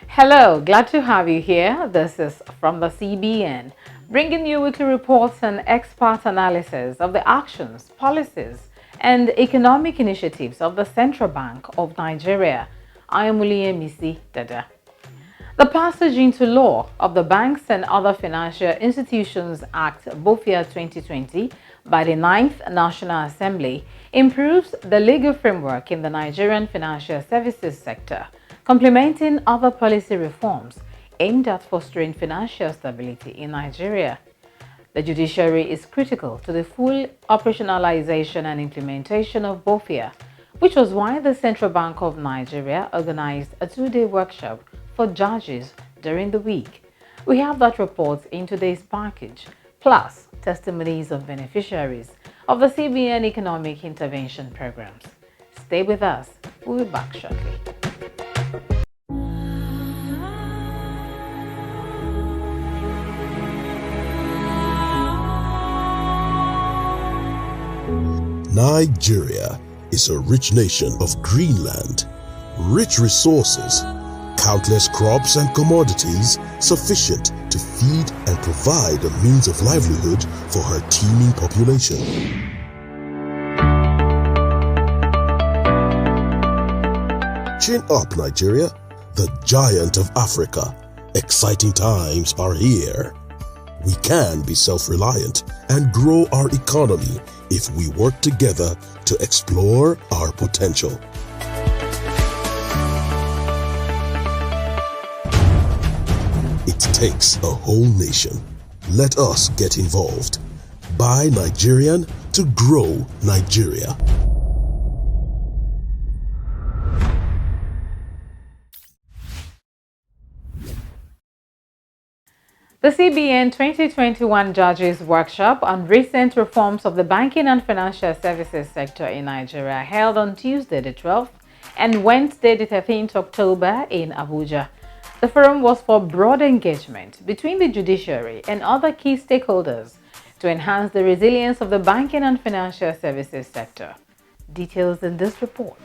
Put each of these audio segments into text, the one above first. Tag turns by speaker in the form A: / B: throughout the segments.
A: Hello, glad to have you here. This is from the CBN, bringing you weekly reports and expert analysis of the actions, policies, and economic initiatives of the Central Bank of Nigeria. I am Misi Dada. The passage into law of the Banks and Other Financial Institutions Act BOFIA 2020 by the 9th National Assembly improves the legal framework in the Nigerian financial services sector, complementing other policy reforms aimed at fostering financial stability in Nigeria. The judiciary is critical to the full operationalization and implementation of BOFIA, which was why the Central Bank of Nigeria organized a two-day workshop for judges during the week. We have that report in today's package, plus testimonies of beneficiaries of the CBN Economic Intervention Programs. Stay with us. We'll be back shortly.
B: Nigeria is a rich nation of green land, rich resources, countless crops and commodities sufficient to feed and provide a means of livelihood for her teeming population. Chin up, Nigeria, the giant of Africa. Exciting times are here. We can be self-reliant and grow our economy if we work together to explore our potential. It takes a whole nation. Let us get involved. Buy Nigerian to grow Nigeria.
A: The CBN 2021 Judges Workshop on recent reforms of the banking and financial services sector in Nigeria held on Tuesday the 12th and Wednesday the 13th October in Abuja. The forum was for broad engagement between the judiciary and other key stakeholders to enhance the resilience of the banking and financial services sector. Details in this report.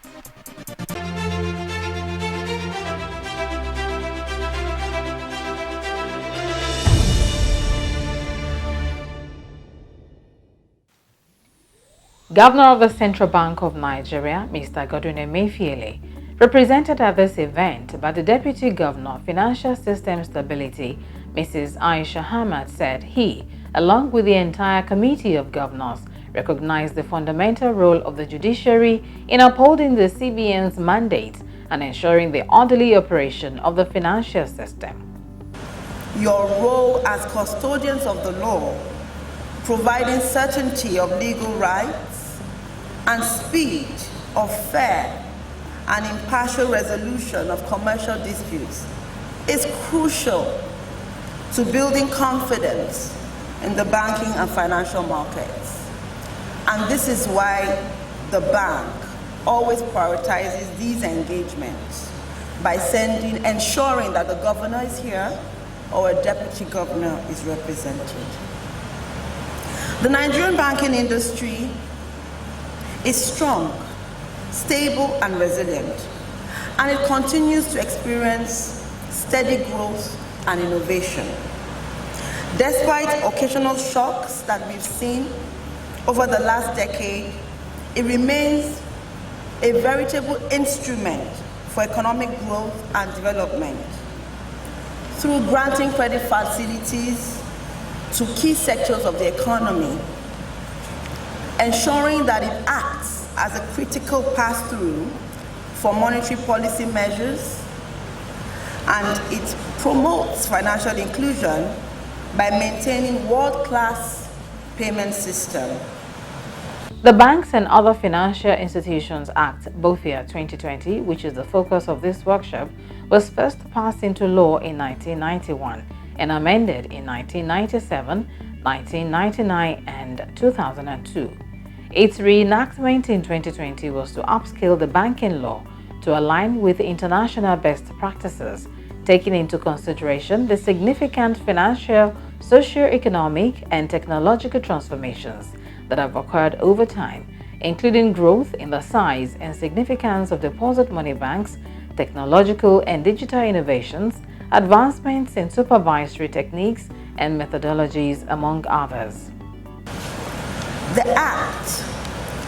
A: Governor of the Central Bank of Nigeria, Mr. Godwin Emefiele, represented at this event by the Deputy Governor of Financial System Stability, Mrs. Aisha Hamad, said he, along with the entire Committee of Governors, recognized the fundamental role of the judiciary in upholding the CBN's mandate and ensuring the orderly operation of the financial system.
C: Your role as custodians of the law, providing certainty of legal rights and speed of fair and impartial resolution of commercial disputes is crucial to building confidence in the banking and financial markets. And this is why the bank always prioritizes these engagements by ensuring that the governor is here or a deputy governor is represented. The Nigerian banking industry is strong, stable, and resilient, and it continues to experience steady growth and innovation. Despite occasional shocks that we've seen over the last decade, it remains a veritable instrument for economic growth and development through granting credit facilities to key sectors of the economy, ensuring that it acts as a critical pass-through for monetary policy measures, and it promotes financial inclusion by maintaining world-class payment system.
A: The Banks and Other Financial Institutions Act, BOFIA 2020, which is the focus of this workshop, was first passed into law in 1991 and amended in 1997, 1999, and 2002. Its reenactment in 2020 was to upscale the banking law to align with international best practices, taking into consideration the significant financial, socio-economic, and technological transformations that have occurred over time, including growth in the size and significance of deposit money banks, technological and digital innovations, advancements in supervisory techniques and methodologies, among others.
C: The Act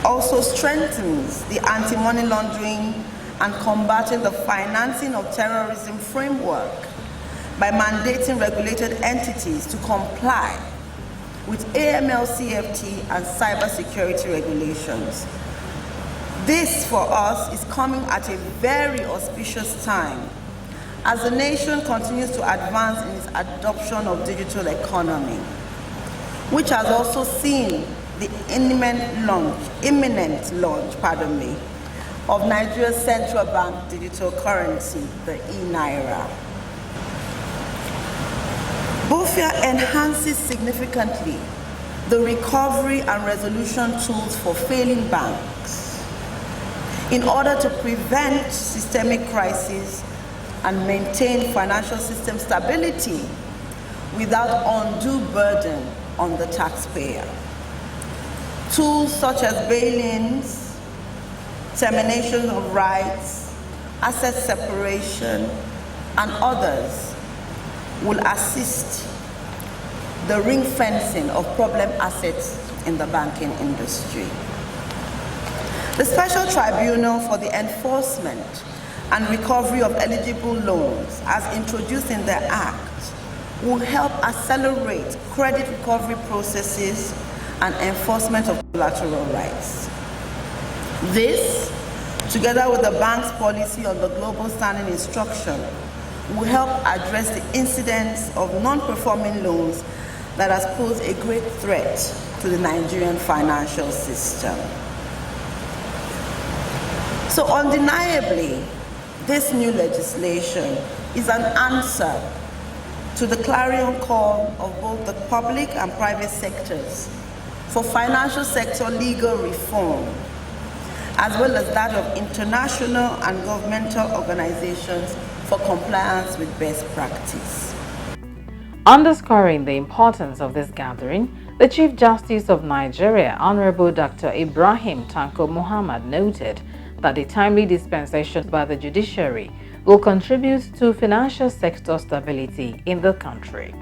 C: also strengthens the anti-money laundering and combating the financing of terrorism framework by mandating regulated entities to comply with AML-CFT and cybersecurity regulations. This, for us, is coming at a very auspicious time as the nation continues to advance in its adoption of digital economy, which has also seen the imminent launch, of Nigeria's central bank digital currency, the e-Naira. BOFIA enhances significantly the recovery and resolution tools for failing banks in order to prevent systemic crises and maintain financial system stability without undue burden on the taxpayer. Tools such as bail-ins, termination of rights, asset separation, and others will assist the ring fencing of problem assets in the banking industry. The Special Tribunal for the Enforcement and Recovery of Eligible Loans, as introduced in the Act, will help accelerate credit recovery processes and enforcement of collateral rights. This, together with the bank's policy on the global standing instruction, will help address the incidence of non-performing loans that has posed a great threat to the Nigerian financial system. So undeniably, this new legislation is an answer to the clarion call of both the public and private sectors for financial sector legal reform, as well as that of international and governmental organizations for compliance with best practice.
A: Underscoring the importance of this gathering, the Chief Justice of Nigeria, Honorable Dr. Ibrahim Tanko Muhammad, noted that the timely dispensation by the judiciary will contribute to financial sector stability in the country.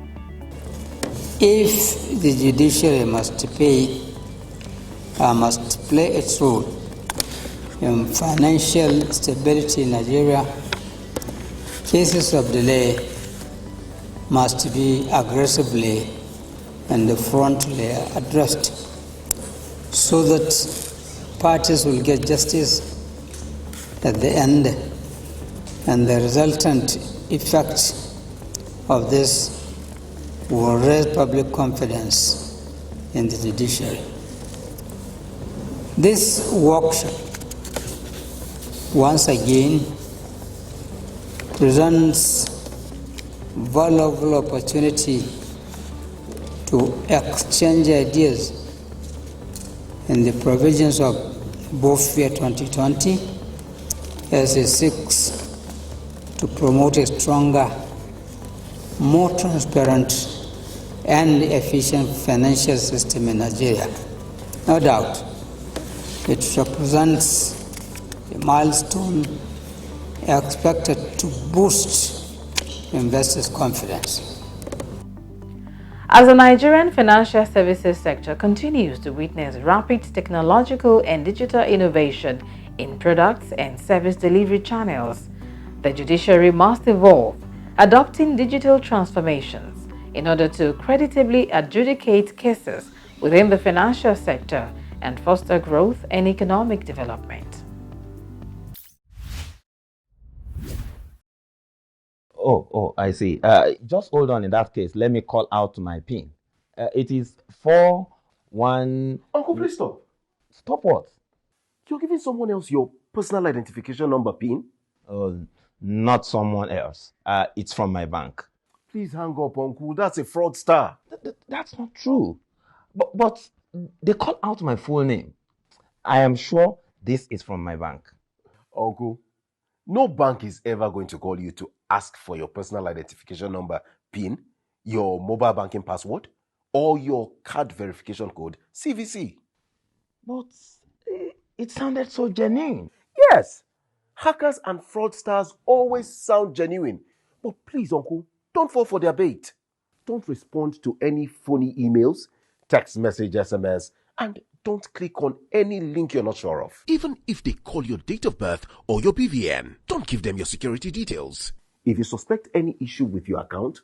D: If the judiciary must play its role in financial stability in Nigeria, cases of delay must be aggressively and frontally addressed so that parties will get justice at the end, and the resultant effect of this will raise public confidence in the judiciary. This workshop, once again, presents valuable opportunity to exchange ideas in the provisions of BOFIA 2020 as it seeks to promote a stronger, more transparent and efficient financial system in Nigeria. No doubt, it represents a milestone expected to boost investors' confidence.
A: As the Nigerian financial services sector continues to witness rapid technological and digital innovation in products and service delivery channels, the judiciary must evolve, adopting digital transformations in order to creditably adjudicate cases within the financial sector and foster growth and economic development.
E: Oh, I see. Just hold on in that case. Let me call out my PIN. It is 41...
F: Uncle, please stop.
E: Stop what?
F: You're giving someone else your personal identification number PIN?
E: Not someone else. It's from my bank.
F: Please hang up, Uncle. That's a fraudster.
E: That's not true. But they call out my full name. I am sure this is from my bank.
F: Uncle, no bank is ever going to call you to ask for your personal identification number PIN, your mobile banking password, or your card verification code, CVC.
E: But it sounded so genuine.
F: Yes. Hackers and fraudsters always sound genuine. But please, uncle, don't fall for their bait. Don't respond to any phony emails, text message, SMS, and don't click on any link you're not sure of. Even if they call your date of birth or your BVN, don't give them your security details. If you suspect any issue with your account,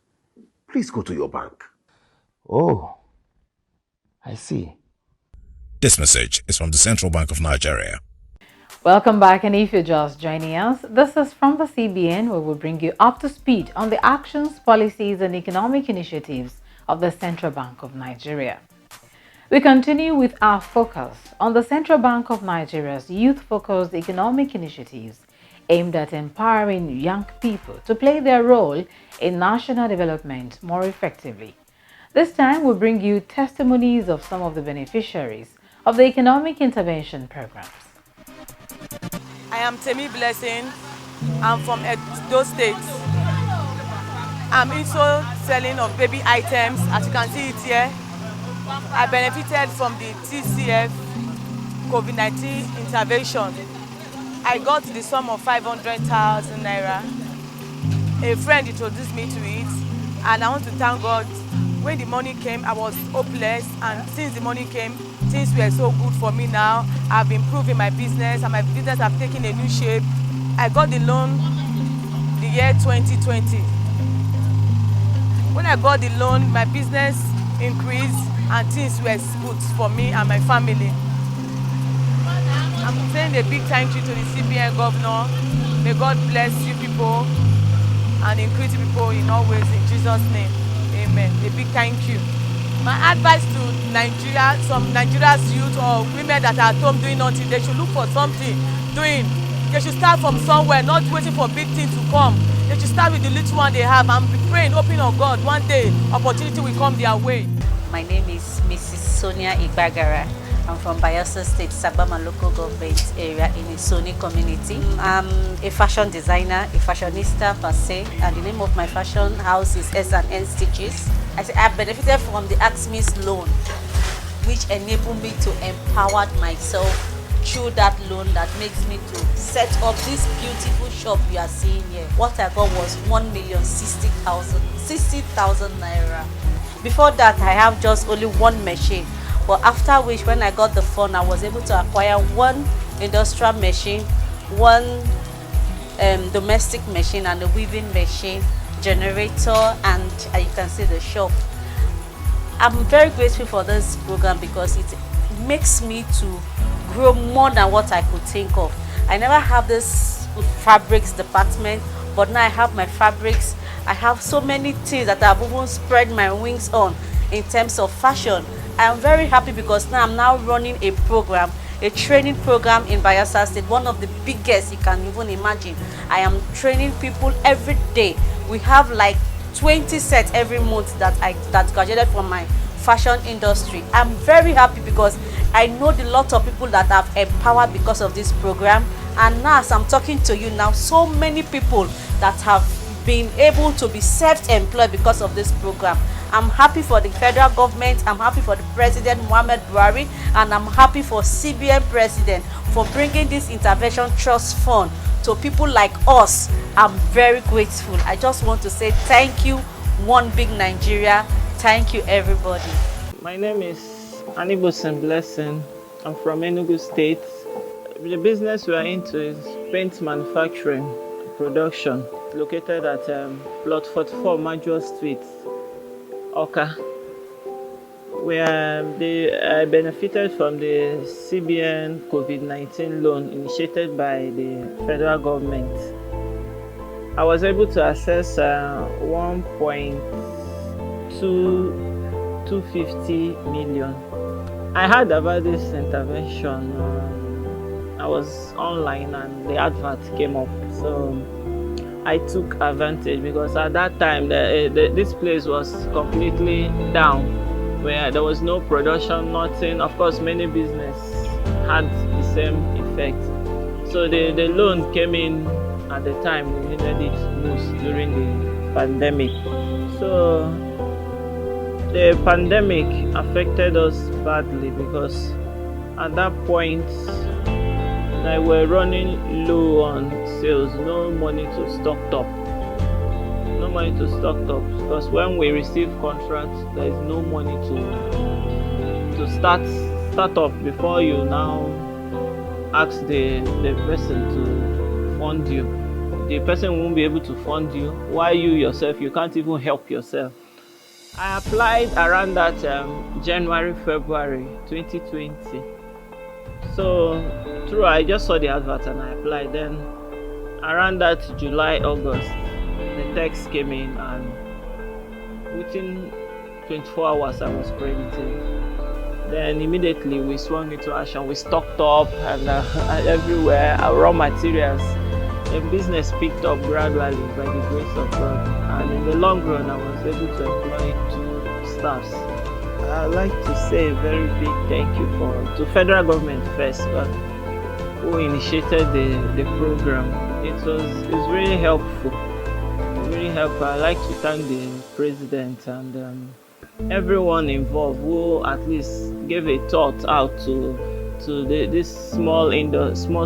F: please go to your bank.
E: Oh, I see.
G: This message is from the Central Bank of Nigeria.
A: Welcome back, and if you're just joining us, this is from the CBN, where we'll bring you up to speed on the actions, policies, and economic initiatives of the Central Bank of Nigeria. We continue with our focus on the Central Bank of Nigeria's youth-focused economic initiatives aimed at empowering young people to play their role in national development more effectively. This time, we'll bring you testimonies of some of the beneficiaries of the economic intervention programs.
H: I am Temi Blessing. I'm from those states. I'm into selling of baby items. As you can see it here, I benefited from the TCF COVID-19 intervention. I got the sum of 500,000 naira. A friend introduced me to it, and I want to thank God. When the money came, I was hopeless, and since the money came, things were so good for me now. I've improved my business, and my business have taken a new shape. I got the loan the year 2020. When I got the loan, my business increased, and things were good for me and my family. I'm saying a big thank you to the CBN governor. May God bless you people and increase you people in all ways, in Jesus' name. Amen. A big thank you. My advice to Nigeria, some Nigeria's youth or women that are at home doing nothing, they should look for something doing. They should start from somewhere, not waiting for big things to come. They should start with the little one they have and be praying, hoping on God. One day, opportunity will come their way.
I: My name is Mrs. Sonia Igbagara. I'm from Bayelsa State, Sabama local government area in the Soni community. I'm a fashion designer, a fashionista per se, and the name of my fashion house is S&N Stitches. I benefited from the AXMIS loan, which enabled me to empower myself through that loan that makes me to set up this beautiful shop you are seeing here. What I got was 1,060,000 naira. Before that, I have just only one machine. But after which, when I got the fund, I was able to acquire one industrial machine, one domestic machine, and a weaving machine, generator, and you can see the shop. I'm very grateful for this program because it makes me to grow more than what I could think of. I never have this fabrics department, but now I have my fabrics. I have so many things that I've even spread my wings on in terms of fashion. I am very happy because now I'm now running a program, a training program in Bayelsa State, one of the biggest you can even imagine. I am training people every day. We have like 20 sets every month that graduated from my fashion industry. I'm very happy because I know the lot of people that I've empowered because of this program. And now as I'm talking to you now, so many people that have been able to be self-employed because of this program. I'm happy for the federal government, I'm happy for the President Muhammad Buhari, and I'm happy for CBN President for bringing this intervention trust fund to people like us. I'm very grateful. I just want to say thank you, one big Nigeria. Thank you, everybody.
J: My name is Anibosin Blessing. I'm from Enugu State. The business we are into is paint manufacturing, production, located at Plot 44 Major Street, Oka, where I benefited from the CBN COVID-19 loan initiated by the federal government. I was able to access 1.250 million. I heard about this intervention. I was online and the advert came up. So I took advantage because at that time this place was completely down, where there was no production, nothing. Of course, many businesses had the same effect. So the loan came in at the time we needed it most during the pandemic. So the pandemic affected us badly because at that point Like we're running low on sales, no money to stock up. No money to stock up because when we receive contracts, there is no money to start up before you now ask the person to fund you. The person won't be able to fund you. Why you yourself, you can't even help yourself. I applied around that January, February 2020. So I just saw the advert and I applied. Then around that July, August, the text came in and within 24 hours I was credited. Then immediately we swung into action. We stocked up and everywhere, our raw materials. The business picked up gradually by the grace of God. And in the long run, I was able to employ 2 staffs. I'd like to say a very big thank you to federal government first, who initiated the program. It's really helpful. Really helpful. I'd like to thank the president and everyone involved who at least gave a thought out to this small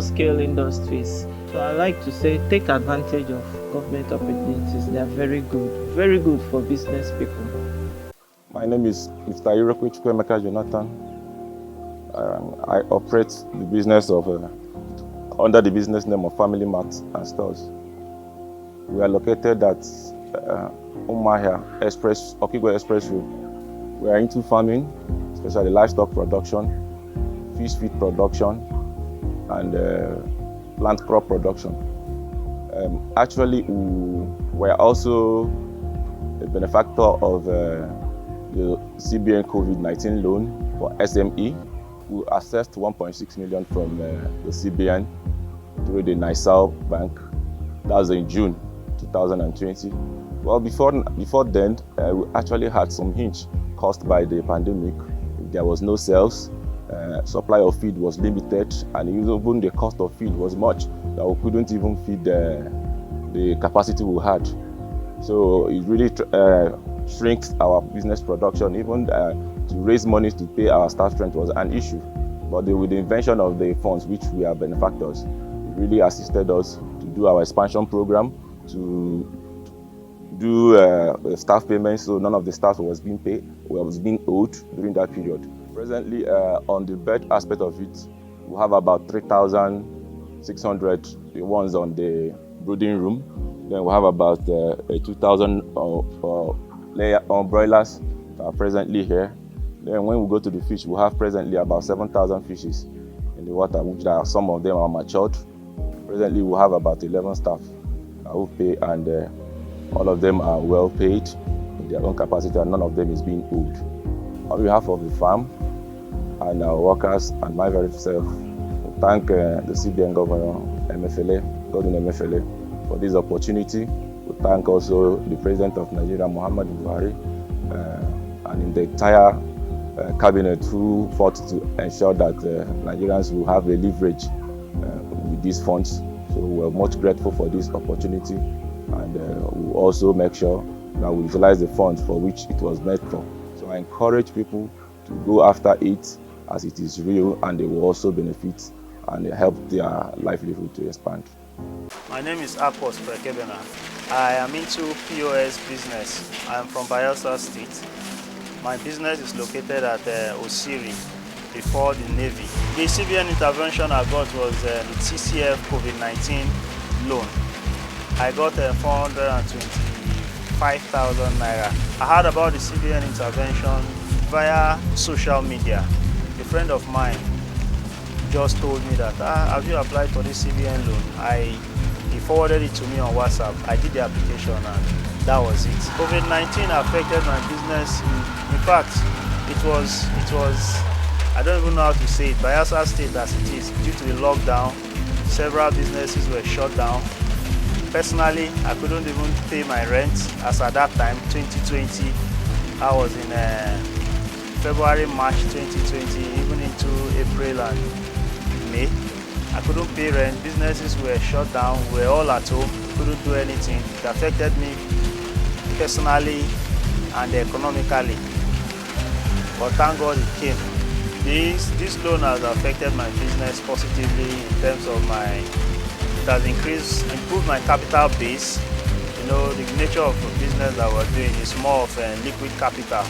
J: scale industries. So I like to say take advantage of government opportunities. They are very good for business people.
K: My name is Mr. Irokwe Chukwemeka Jonathan. I operate the business of under the business name of Family Marts and Stores. We are located at Umahia Okigwe Express Road. We are into farming, especially livestock production, fish feed production, and plant crop production. Actually, we are also a benefactor of the CBN COVID-19 loan for SME. We accessed 1.6 million from the CBN through the Naisal Bank. That was in June 2020. Well, before then, we actually had some hinge caused by the pandemic. There was no sales, supply of feed was limited, and even the cost of feed was much that we couldn't even feed the capacity we had. So it really shrinks our business production. Even to raise money to pay our staff strength was an issue. But with the invention of the funds, which we are benefactors, it really assisted us to do our expansion program, to do staff payments, so none of the staff was being paid, was being owed during that period. Presently, on the bird aspect of it, we have about 3,600 the ones on the brooding room. Then we have about 2,000 layer broilers that are presently here. Then when we go to the fish, we have presently about 7,000 fishes in the water, which some of them are matured. Presently, we have about 11 staff who pay, and all of them are well paid in their own capacity, and none of them is being owed. On behalf of the farm and our workers and my very self, we thank the CBN Governor Godwin Emefiele, for this opportunity. We thank also the President of Nigeria, Muhammadu Buhari, and the entire cabinet who fought to ensure that Nigerians will have a leverage with these funds. So we're much grateful for this opportunity, and we'll also make sure that we utilize the funds for which it was meant for. So I encourage people to go after it as it is real, and they will also benefit and help their livelihood to expand.
L: My name is Akos Prekebena. I am into POS business. I am from Bayelsa State. My business is located at Osiri, before the Navy. The CBN intervention I got was the TCF COVID-19 loan. I got 425,000 naira. I heard about the CBN intervention via social media. A friend of mine just told me that, have you applied for this CBN loan? He forwarded it to me on WhatsApp. I did the application and that was it. COVID-19 affected my business. In fact, it was, I don't even know how to say it, Bayelsa State as it is, due to the lockdown, several businesses were shut down. Personally, I couldn't even pay my rent, as at that time, 2020, I was in February, March 2020, even into April and May. I couldn't pay rent, businesses were shut down, we were all at home, couldn't do anything. It affected me personally and economically. But thank God it came. This loan has affected my business positively in terms of it has improved my capital base. You know, the nature of the business that we're doing is more of a liquid capital.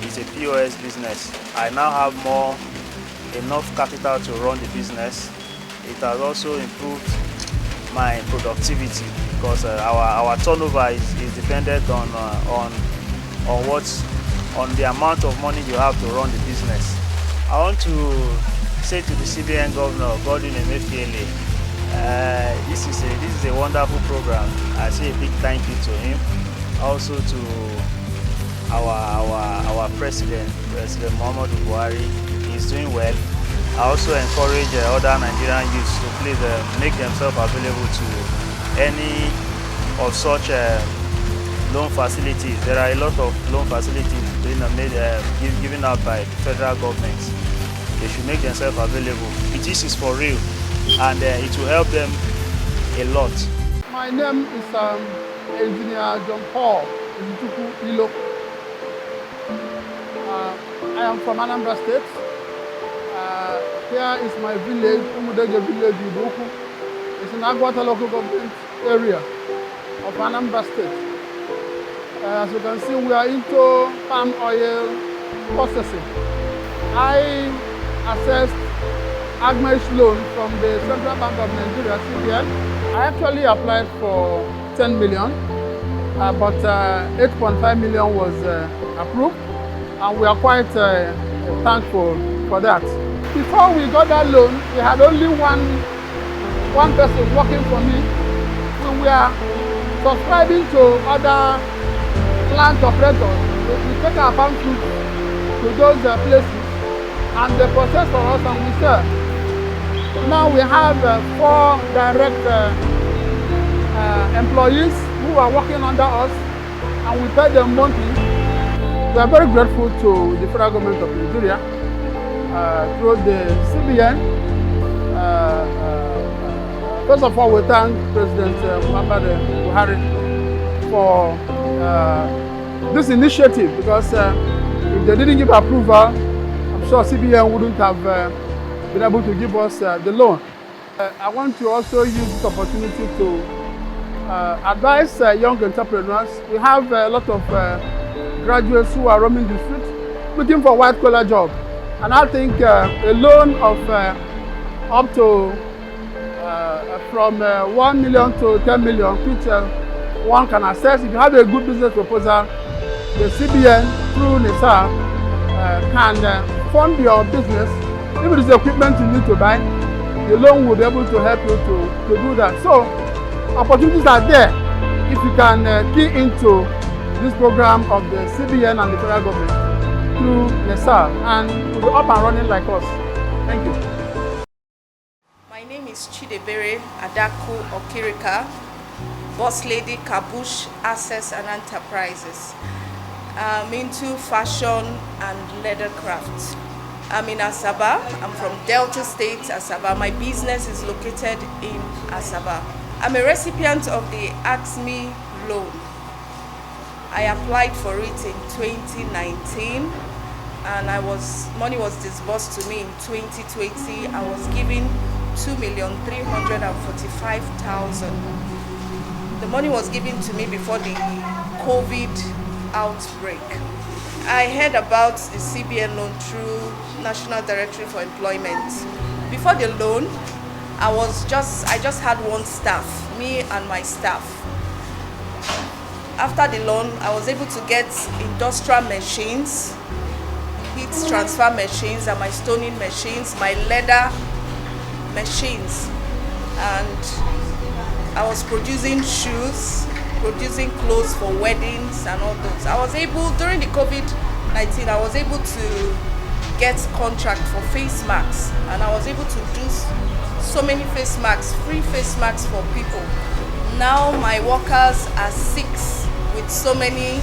L: It's a POS business. I now have enough capital to run the business. It has also improved my productivity because our turnover is dependent on the amount of money you have to run the business. I want to say to the CBN Governor, Godwin Emefiele, this is a wonderful program. I say a big thank you to him. Also to our President Muhammadu Buhari. He's doing well. I also encourage other Nigerian youths to please make themselves available to any of such loan facilities. There are a lot of loan facilities given out by the federal government. They should make themselves available. This is for real, and it will help them a lot.
M: My name is Engineer John Paul Ilo. I am from Anambra State. Here is my village, Umudeje village, Ibuku. It's in Agwata local government area of Anambra State. As you can see, we are into palm oil processing. I accessed AgMesh loan from the Central Bank of Nigeria, CBN. I actually applied for 10 million, but 8.5 million was approved, and we are quite thankful for that. Before we got that loan, we had only one person working for me. We were subscribing to other plant operators. We take our farm fruit to those places and they process for us and we sell. Now we have 4 direct employees who are working under us and we pay them monthly. We are very grateful to the federal government of Nigeria through the CBN. First of all, we thank President Muhammadu Buhari for this initiative because if they didn't give approval, I'm sure CBN wouldn't have been able to give us the loan. I want to also use this opportunity to advise young entrepreneurs. We have a lot of graduates who are roaming the street looking for white-collar job. And I think a loan of up to from 1 million to 10 million, which one can access. If you have a good business proposal, the CBN through NISA can fund your business. If it is equipment you need to buy, the loan will be able to help you to do that. So opportunities are there if you can key into this program of the CBN and the federal government through NISA, and will be up and running like us. Thank you.
N: My name is Chidebere Adaku Okirika, Boss Lady Kabush Assets and Enterprises. I'm into fashion and leather crafts. I'm in Asaba. I'm from Delta State, Asaba. My business is located in Asaba. I'm a recipient of the AXME loan. I applied for it in 2019 and money was disbursed to me in 2020. I was given 2,345,000. The money was given to me before the COVID outbreak. I heard about the CBN loan through National Directory for Employment. Before the loan, I just had one staff, me and my staff. After the loan, I was able to get industrial machines, heat transfer machines, and my stoning machines, my leather machines, and I was producing shoes, producing clothes for weddings and all those. I was able, during the COVID-19, I was able to get contract for face masks, and I was able to do so many face masks, free face masks for people. Now my workers are 6 with so many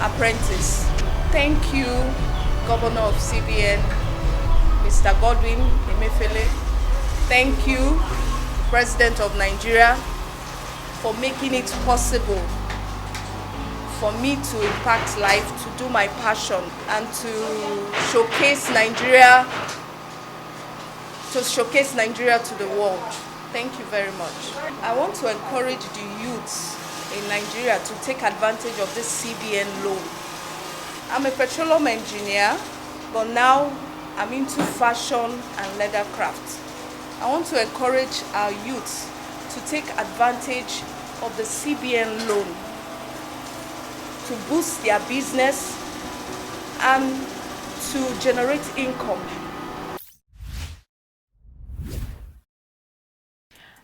N: apprentices. Thank you, Governor of CBN, Mr. Godwin Emefiele. Thank you, President of Nigeria, for making it possible for me to impact life, to do my passion, and to showcase Nigeria to the world. Thank you very much. I want to encourage the youths in Nigeria to take advantage of this CBN loan. I'm a petroleum engineer, but now I'm into fashion and leather craft. I want to encourage our youths to take advantage of the CBN loan to boost their business and to generate income.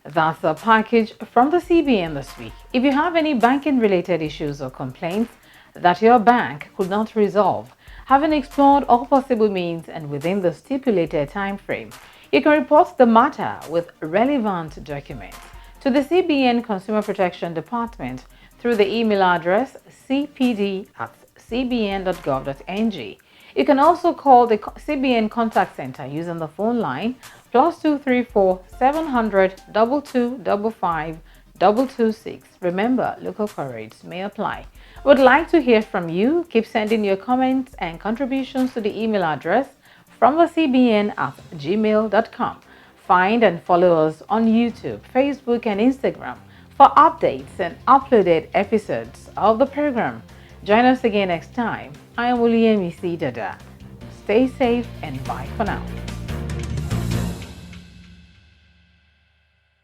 A: That's the package from the CBN this week. If you have any banking-related issues or complaints that your bank could not resolve, having explored all possible means and within the stipulated time frame, you can report the matter with relevant documents to the CBN Consumer Protection Department through the email address cpd@cbn.gov.ng. You can also call the CBN Contact Center using the phone line +234 700 2255 226. Remember, local codes may apply. Would like to hear from you. Keep sending your comments and contributions to the email address from the cbn@gmail.com. Find and follow us on YouTube, Facebook, and Instagram for updates and uploaded episodes of the program. Join us again next time. I am William Dada. Stay safe and bye for now.